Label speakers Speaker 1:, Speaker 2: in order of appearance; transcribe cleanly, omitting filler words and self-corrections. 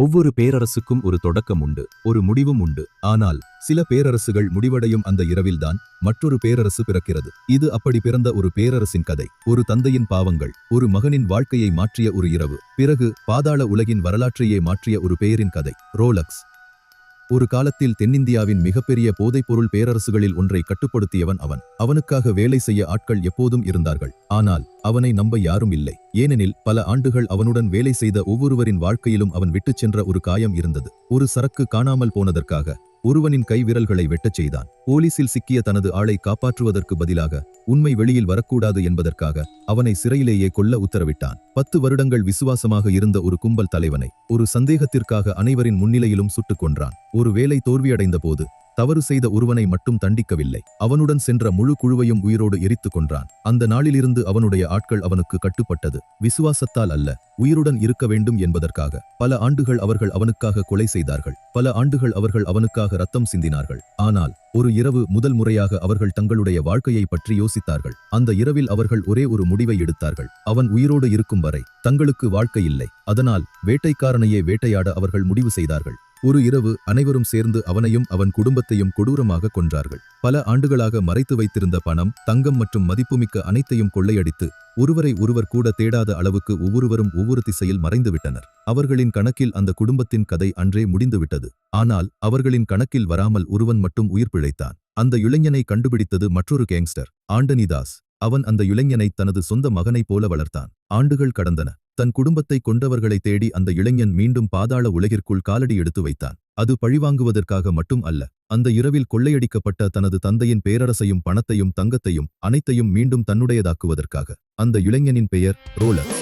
Speaker 1: ஒவ்வொரு பேரரசுக்கும் ஒரு தொடக்கம் உண்டு, ஒரு முடிவும் உண்டு. ஆனால் சில பேரரசுகள் முடிவடையும் அந்த இரவில்தான் மற்றொரு பேரரசு பிறக்கிறது. இது அப்படி பிறந்த ஒரு பேரரசின் கதை. ஒரு தந்தையின் பாவங்கள், ஒரு மகனின் வாழ்க்கையை மாற்றிய ஒரு இரவு, பிறகு பாதாள உலகின் வரலாற்றையே மாற்றிய ஒரு பெயரின் கதை. ரோலக்ஸ். ஒரு காலத்தில் தென்னிந்தியாவின் மிகப்பெரிய போதைப்பொருள் பேரரசுகளில் ஒன்றை கட்டுப்படுத்தியவன் அவன். அவனுக்காக வேலை செய்ய ஆட்கள் எப்போதும் இருந்தார்கள். ஆனால் அவனை நம்ப யாரும் இல்லை. ஏனெனில் பல ஆண்டுகள் அவனுடன் வேலை செய்த ஒவ்வொருவரின் வாழ்க்கையிலும் அவன் விட்டுச் சென்ற ஒரு காயம் இருந்தது. ஒரு சரக்கு காணாமல் போனதற்காக ஒருவனின் கை விரல்களை வெட்டச் செய்தான். போலீசில் சிக்கிய தனது ஆளை காப்பாற்றுவதற்கு பதிலாக உண்மை வெளியில் வரக்கூடாது என்பதற்காக அவனை சிறையிலேயே கொல்ல உத்தரவிட்டான். 10 வருடங்கள் விசுவாசமாக இருந்த ஒரு கும்பல் தலைவனை ஒரு சந்தேகத்திற்காக அனைவரின் முன்னிலையிலும் சுட்டுக் கொன்றான். ஒரு வேலை தோல்வியடைந்த போது தவறு செய்த ஒருவனை மட்டும் தண்டிக்கவில்லை, அவனுடன் சென்ற முழு குழுவையும் உயிரோடு எரித்துக் கொன்றான். அந்த நாளிலிருந்து அவனுடைய ஆட்கள் அவனுக்கு கட்டுப்பட்டது. விசுவாசத்தால் அல்ல, உயிருடன் இருக்க வேண்டும் என்பதற்காக. பல ஆண்டுகள் அவர்கள் அவனுக்காக கொலை செய்தார்கள். பல ஆண்டுகள் அவர்கள் அவனுக்காக ரத்தம் சிந்தினார்கள். ஆனால் ஒரு இரவு முதல் முறையாக அவர்கள் தங்களுடைய வாழ்க்கையை பற்றி யோசித்தார்கள். அந்த இரவில் அவர்கள் ஒரே ஒரு முடிவை எடுத்தார்கள். அவன் உயிரோடு இருக்கும் வரை தங்களுக்கு வாழ்க்கை இல்லை. அதனால் வேட்டைக்காரனையே வேட்டையாட அவர்கள் முடிவு செய்தார்கள். ஒரு இரவு அனைவரும் சேர்ந்து அவனையும் அவன் குடும்பத்தையும் கொடூரமாக கொன்றார்கள். பல ஆண்டுகளாக மறைத்து வைத்திருந்த பணம், தங்கம் மற்றும் மதிப்புமிக்க அனைத்தையும் கொள்ளையடித்து ஒருவரை ஒருவர் கூட தேடாத அளவுக்கு ஒவ்வொருவரும் ஒவ்வொரு திசையில் மறைந்துவிட்டனர். அவர்களின் கணக்கில் அந்த குடும்பத்தின் கதை அன்றே முடிந்துவிட்டது. ஆனால் அவர்களின் கணக்கில் வராமல் ஒருவன் மட்டும் உயிர் பிழைத்தான். அந்த இளைஞனை கண்டுபிடித்தது மற்றொரு கேங்ஸ்டர், ஆண்டனி தாஸ். அவன் அந்த இளைஞனை தனது சொந்த மகனைப் போல வளர்த்தான். ஆண்டுகள் கடந்தன. தன் குடும்பத்தை கொண்டவர்களை தேடி அந்த இளைஞன் மீண்டும் பாதாள உலகிற்குள் காலடி எடுத்து வைத்தான். அது பழிவாங்குவதற்காக மட்டும் அல்ல. அந்த இரவில் கொள்ளையடிக்கப்பட்ட தனது தந்தையின் பேரரசையும் பணத்தையும் தங்கத்தையும் அனைத்தையும் மீண்டும் தன்னுடையதாக்குவதற்காக. அந்த இளைஞனின் பெயர் ரோலக்ஸ்.